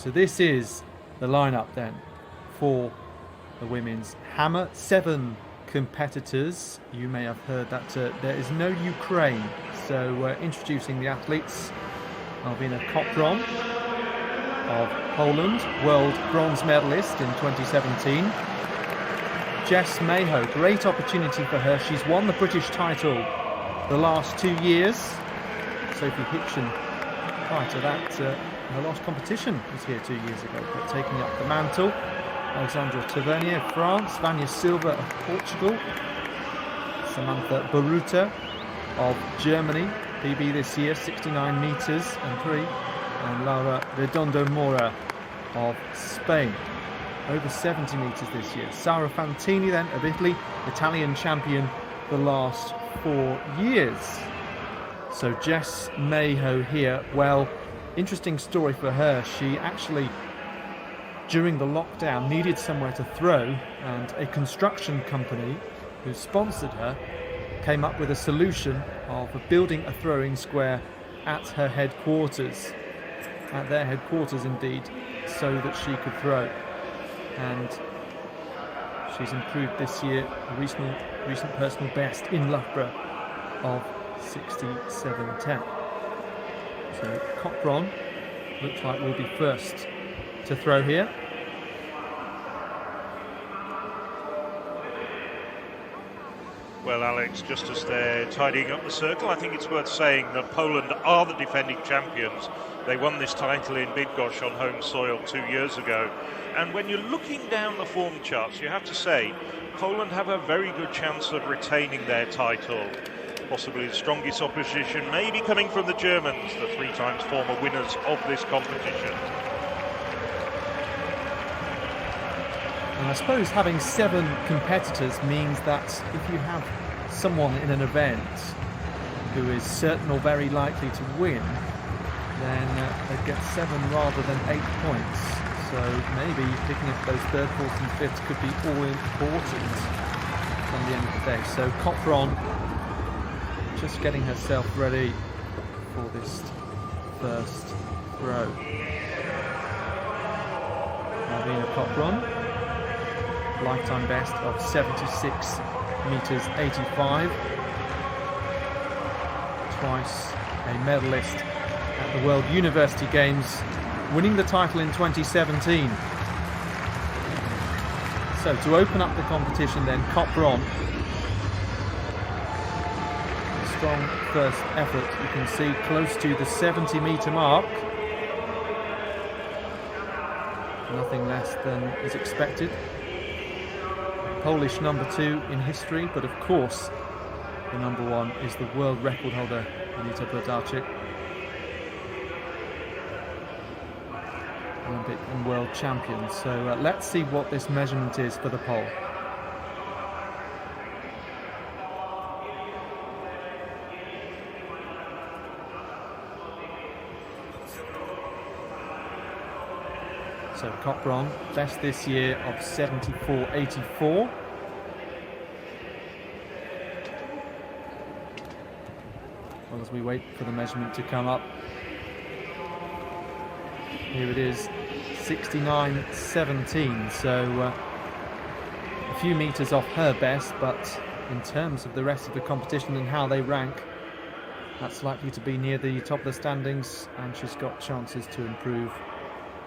So this is the lineup then for the women's hammer. 7 competitors. You may have heard that there is no Ukraine. So introducing the athletes, Malwina Kopron of Poland, world bronze medalist in 2017. Jess Mayhoe, great opportunity for her. She's won the British title the last 2 years. Sophie Hitchen, prior to that, her last competition was here 2 years ago, but taking up the mantle. Alexandra Tavernier of France, Vanya Silva of Portugal, Samantha Baruta of Germany, PB this year, 69 metres and 3, and Laura Redondo Mora of Spain, over 70 metres this year. Sara Fantini then of Italy, Italian champion the last 4 years. So Jess Mayhoe here, well, interesting story for her. She actually, during the lockdown, needed somewhere to throw, and a construction company who sponsored her came up with a solution of building a throwing square at her headquarters, at their headquarters indeed, so that she could throw. And she's improved this year a recent personal best in Loughborough of 67.10. So Kopron looks like will be first to throw here. Well, Alex, just as they're tidying up the circle, I think it's worth saying that Poland are the defending champions. They won this title in Bydgoszcz on home soil 2 years ago. And when you're looking down the form charts, you have to say Poland have a very good chance of retaining their title. Possibly the strongest opposition may be coming from the Germans, the 3 times former winners of this competition. And I suppose having 7 competitors means that if you have someone in an event who is certain or very likely to win, then they get 7 rather than 8 points. So maybe picking up those 3rd, 4th and 5th could be all important from the end of the day. So Kopron just getting herself ready for this first throw. Malwina Kopron, lifetime best of 76 metres 85, twice a medalist at the World University Games, winning the title in 2017. So to open up the competition then, Kopron, a strong first effort, you can see close to the 70 metre mark, nothing less than is expected. Polish number 2 in history, but of course the number 1 is the world record holder, Anita Brodacek, Olympic and world champion. So let's see what this measurement is for the pole. So Kopron, best this year of 74.84. Well, as we wait for the measurement to come up, here it is, 69.17. So a few metres off her best, but in terms of the rest of the competition and how they rank, that's likely to be near the top of the standings, and she's got chances to improve.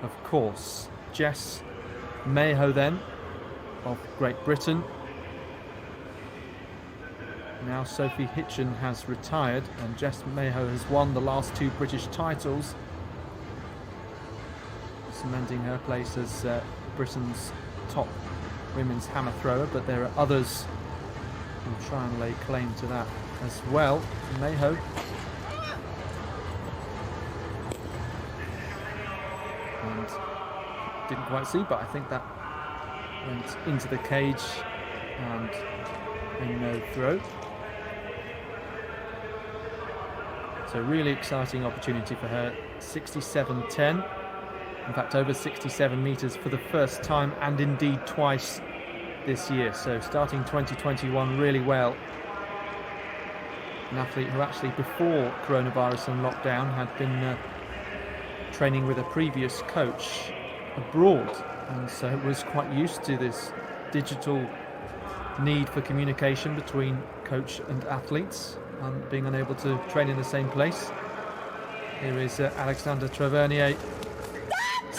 Of course, Jess Mayhoe then, of Great Britain. Now Sophie Hitchen has retired, and Jess Mayhoe has won the last 2 British titles, cementing her place as Britain's top women's hammer thrower, but there are others who try and lay claim to that as well. Mayhoe and didn't quite see, but I think that went into the cage and a no throw. So really exciting opportunity for her. 67.10, in fact over 67 metres for the first time, and indeed twice this year. So starting 2021 really well. An athlete who actually before coronavirus and lockdown had been training with a previous coach abroad, and so was quite used to this digital need for communication between coach and athletes, and being unable to train in the same place. Here is Alexander Tavernier,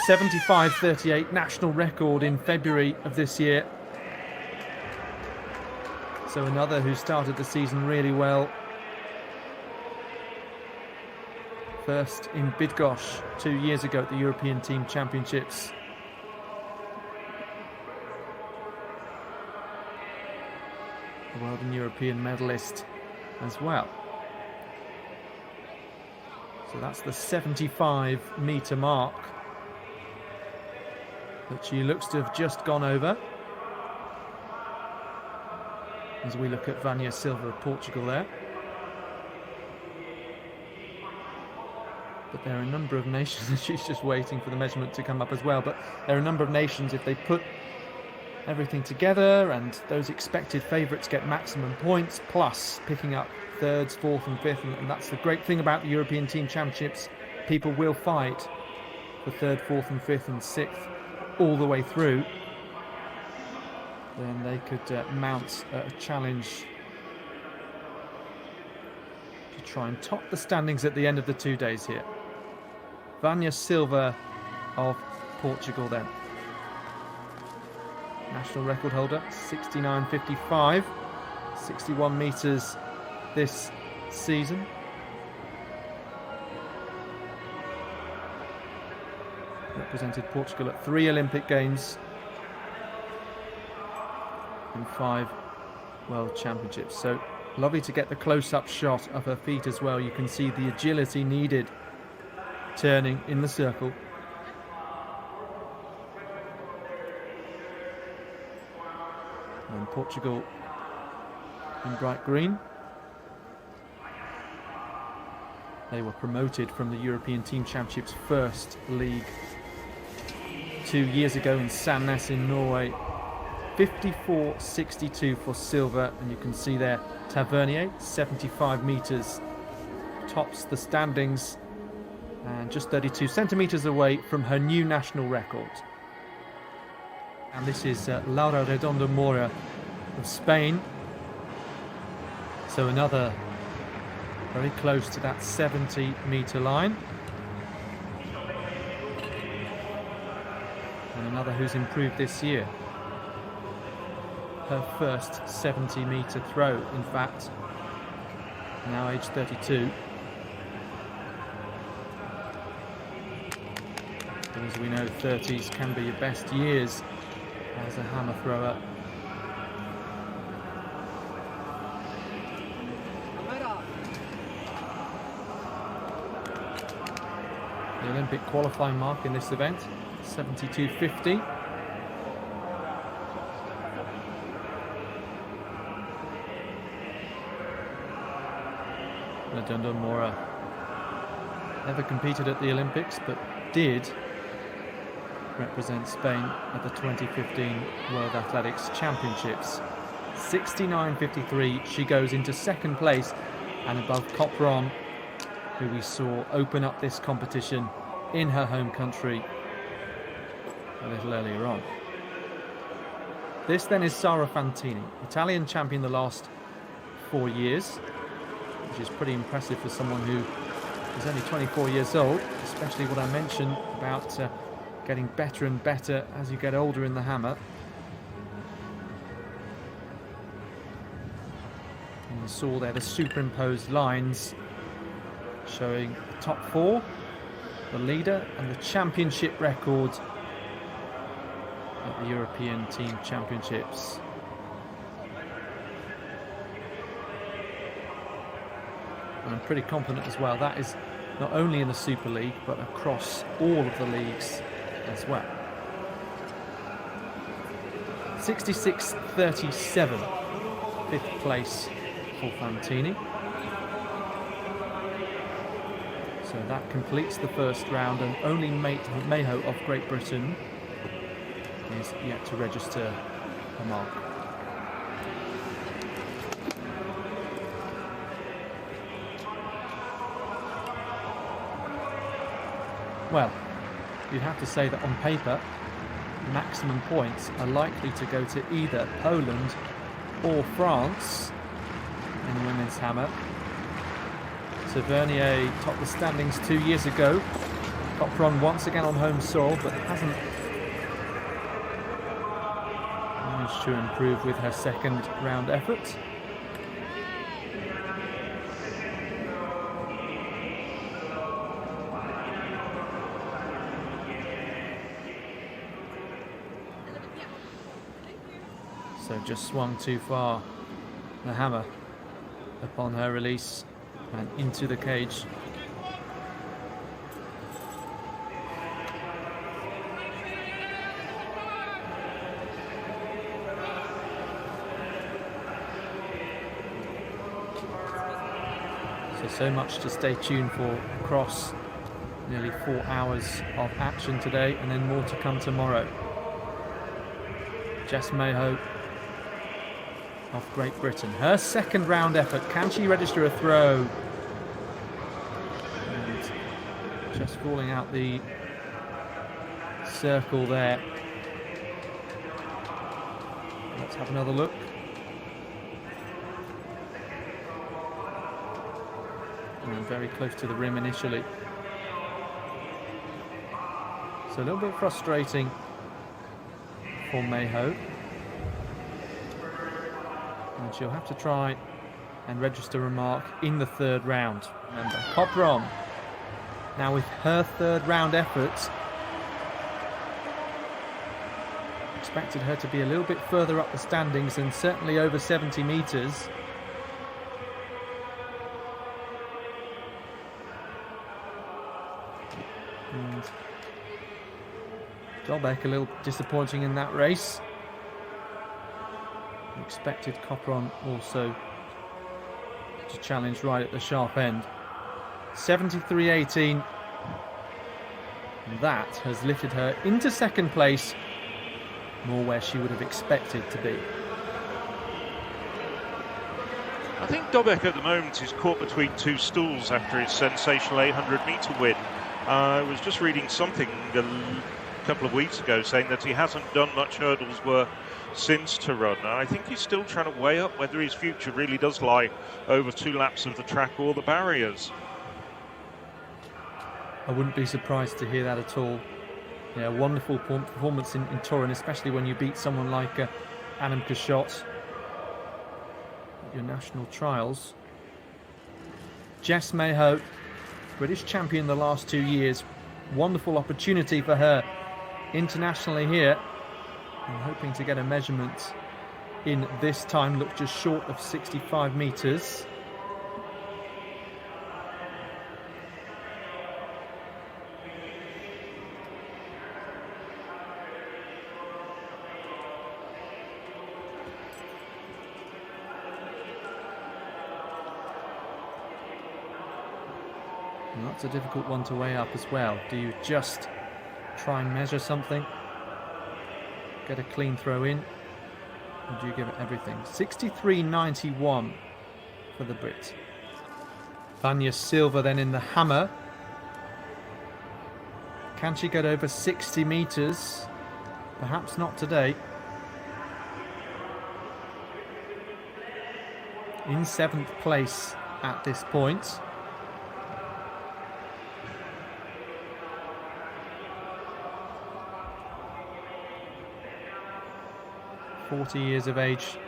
75.38 national record in February of this year. So another who started the season really well. First in Bydgoszcz 2 years ago at the European Team Championships. A world and European medalist as well. So that's the 75-metre mark that she looks to have just gone over. As we look at Vânia Silva of Portugal there. But there are a number of nations, she's just waiting for the measurement to come up as well, but there are a number of nations, if they put everything together and those expected favourites get maximum points, plus picking up thirds, fourth and fifth, and that's the great thing about the European Team Championships. People will fight for third, fourth and fifth and sixth all the way through. Then they could mount a challenge to try and top the standings at the end of the 2 days here. Vânia Silva of Portugal then. National record holder, 69.55, 61 metres this season. Represented Portugal at 3 Olympic Games and 5 World Championships. So lovely to get the close-up shot of her feet as well. You can see the agility needed turning in the circle. And Portugal in bright green. They were promoted from the European Team Championships First League 2 years ago in Sandnes in Norway. 54.62 for Silva, and you can see there Tavernier, 75 metres, tops the standings and just 32 centimetres away from her new national record. And this is Laura Redondo Mora of Spain. So another very close to that 70-metre line. And another who's improved this year. Her first 70-metre throw, in fact, now age 32. But as we know, 30s can be your best years as a hammer thrower. The Olympic qualifying mark in this event, 72.50. Redondo Mora never competed at the Olympics, but did represent Spain at the 2015 World Athletics Championships. 69.53, she goes into second place and above Copron, who we saw open up this competition in her home country a little earlier on. This then is Sara Fantini, Italian champion the last 4 years, which is pretty impressive for someone who is only 24 years old, especially what I mentioned about getting better and better as you get older in the hammer. And you saw there the superimposed lines showing the top 4, the leader and the championship record at the European Team Championships. And I'm pretty confident as well that is not only in the Super League but across all of the leagues as well. 66.37, 5th place for Fantini. So that completes the first round, and only Mayho of Great Britain is yet to register a mark. well, you'd have to say that on paper, maximum points are likely to go to either Poland or France in the women's hammer. Tavernier topped the standings 2 years ago. Copron once again on home soil, but hasn't managed to improve with her second round effort. So just swung too far, the hammer, upon her release and into the cage. So much to stay tuned for across nearly 4 hours of action today, and then more to come tomorrow. Jess Mayhoe of Great Britain. Her second round effort. Can she register a throw? And just falling out the circle there. Let's have another look. And very close to the rim initially. So a little bit frustrating for Mayhoe. And she'll have to try and register a mark in the third round. Remember, Copron, now with her third round effort, expected her to be a little bit further up the standings and certainly over 70 metres. And Dolbeck a little disappointing in that race. Expected Copron also to challenge right at the sharp end. 73.18. That has lifted her into second place, more where she would have expected to be. I think Dolbeck at the moment is caught between two stools after his sensational 800-metre win. I was just reading something a couple of weeks ago saying that he hasn't done much hurdles work since to run. I think he's still trying to weigh up whether his future really does lie over 2 laps of the track or the barriers. I wouldn't be surprised to hear that at all. Yeah, wonderful performance in Turin, especially when you beat someone like Annem Cachot at your national trials. Jess Mayhoe, British champion the last 2 years. Wonderful opportunity for her internationally here. And hoping to get a measurement in this time. Looked just short of 65 metres. And that's a difficult one to weigh up as well. Do you just try and measure something, get a clean throw in, or do you give it everything? 63.91 for the Brit. Vanya Silva then in the hammer. Can she get over 60 metres? Perhaps not today. In 7th place at this point. ...40 years of age.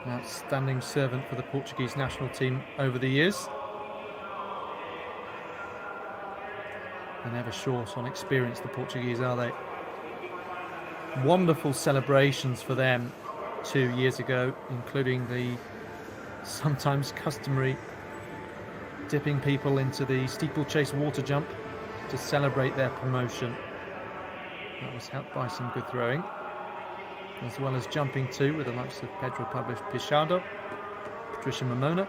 An outstanding servant for the Portuguese national team over the years. They're never short on experience, the Portuguese, are they? Wonderful celebrations for them 2 years ago, including the sometimes customary dipping people into the steeplechase water jump to celebrate their promotion. That was helped by some good throwing, as well as jumping too with the likes of Pedro Pablo Pichado, Patricia Momona.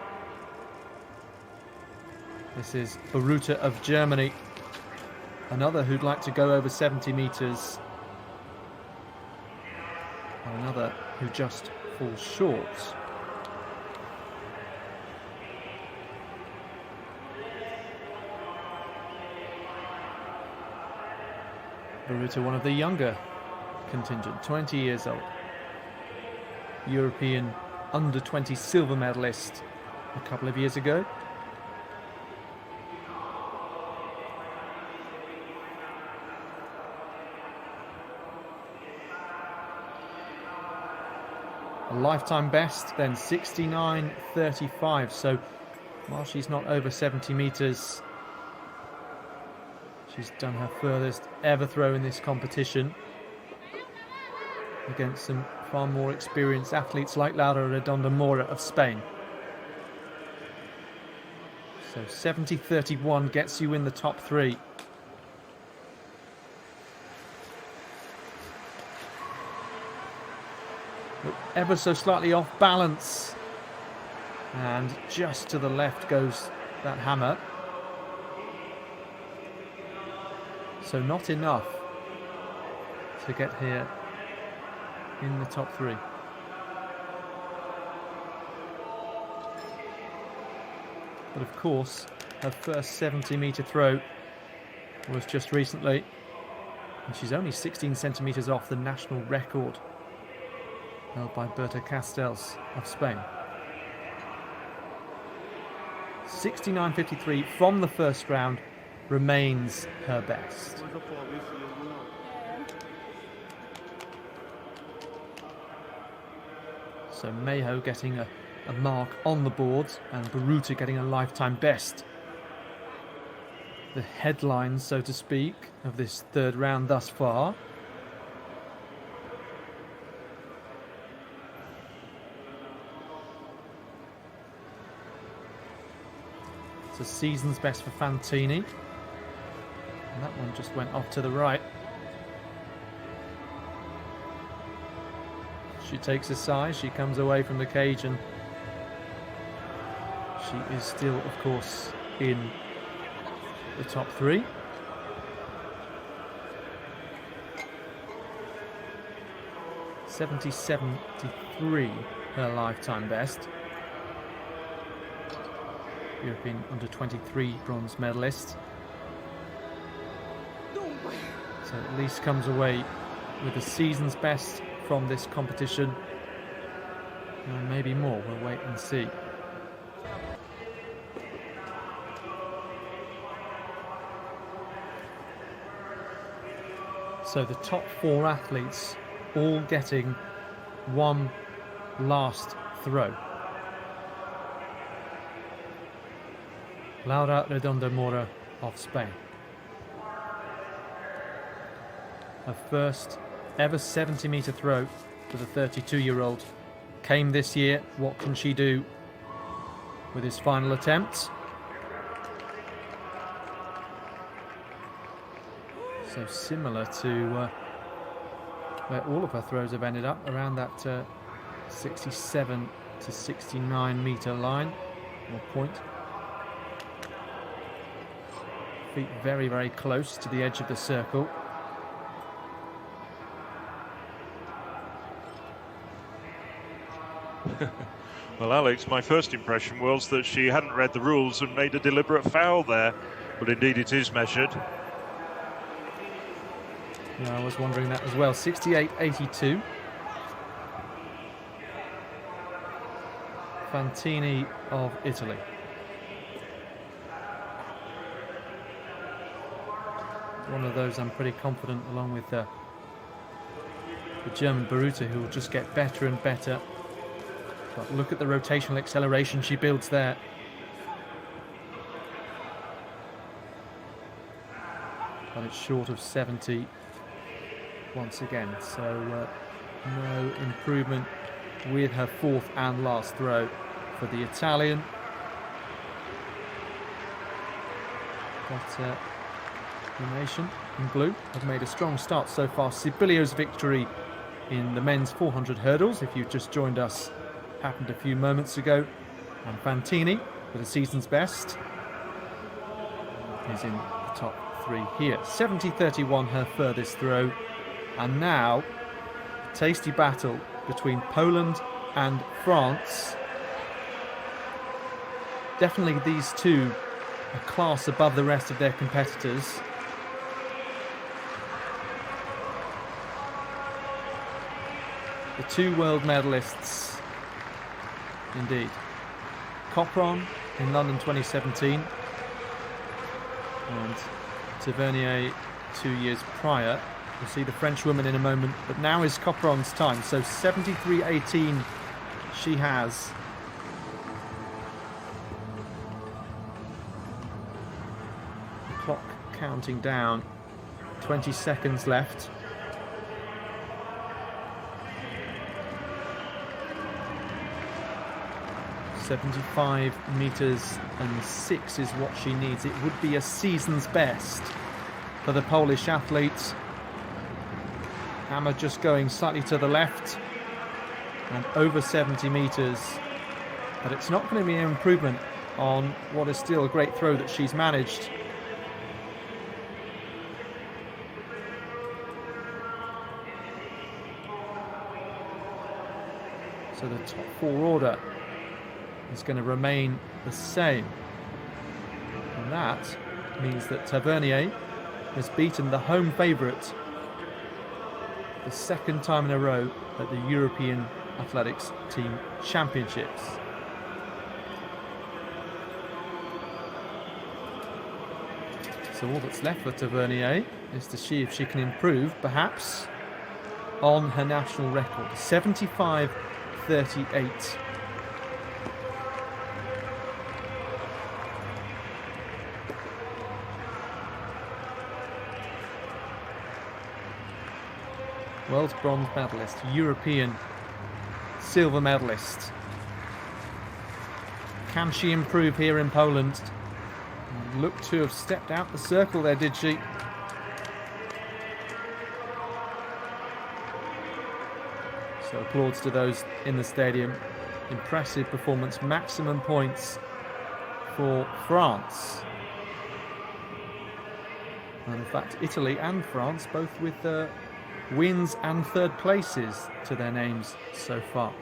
This is Baruta of Germany, another who'd like to go over 70 metres, and another who just falls short. Baruta, one of the younger contingent, 20 years old. European under-20 silver medalist a couple of years ago. A lifetime best, then 69.35. So while she's not over 70 metres, she's done her furthest ever throw in this competition against some far more experienced athletes like Laura Redonda Mora of Spain. So 70.31 gets you in the top three. But ever so slightly off balance. And just to the left goes that hammer. So not enough to get here in the top three. But of course, her first 70-metre throw was just recently, and she's only 16 centimetres off the national record held by Berta Castells of Spain. 69.53 from the first round remains her best. So Mayho getting a mark on the boards and Baruta getting a lifetime best. The headline, so to speak, of this third round thus far. It's a season's best for Fantini. And that one just went off to the right. She takes a size, she comes away from the cage, and she is still, of course, in the top three. .70.73 her lifetime best. European under-23 bronze medalist. So at least comes away with the season's best from this competition. And maybe more, we'll wait and see. So the top four athletes all getting one last throw. Laura Redonda Mora of Spain. Her first ever 70-metre throw for the 32-year-old came this year. What can she do with his final attempt? So similar to where all of her throws have ended up, around that 67 to 69 metre line or point. Feet very, very close to the edge of the circle. Well, Alex, my first impression was that she hadn't read the rules and made a deliberate foul there, but indeed it is measured. Yeah, I was wondering that as well. 68.82. Fantini of Italy. One of those I'm pretty confident, along with the German Baruta, who will just get better and better. But look at the rotational acceleration she builds there. But it's short of 70 once again, so no improvement with her fourth and last throw for the Italian. But the nation in blue have made a strong start so far. Sibilio's victory in the men's 400 hurdles, if you've just joined us, happened a few moments ago, and Fantini with a season's best is in the top three here. 70.31 her furthest throw, and now a tasty battle between Poland and France. Definitely these two a class above the rest of their competitors. The two world medalists, indeed. Copron in London 2017 and Tavernier 2 years prior. We'll see the French woman in a moment, but now is Copron's time. So 73.18 she has. The clock counting down. 20 seconds left. .75 meters and 6 is what she needs. It would be a season's best for the Polish athletes. Hammer just going slightly to the left and over 70 meters, but it's not going to be an improvement on what is still a great throw that she's managed. So the top four order is going to remain the same. And that means that Tavernier has beaten the home favourite the second time in a row at the European Athletics Team Championships. So all that's left for Tavernier is to see if she can improve, perhaps, on her national record. 75.38. World bronze medalist, European silver medalist. Can she improve here in Poland? Looked to have stepped out the circle there, did she? So applauds to those in the stadium. Impressive performance, maximum points for France. And in fact, Italy and France both with wins and third places to their names so far.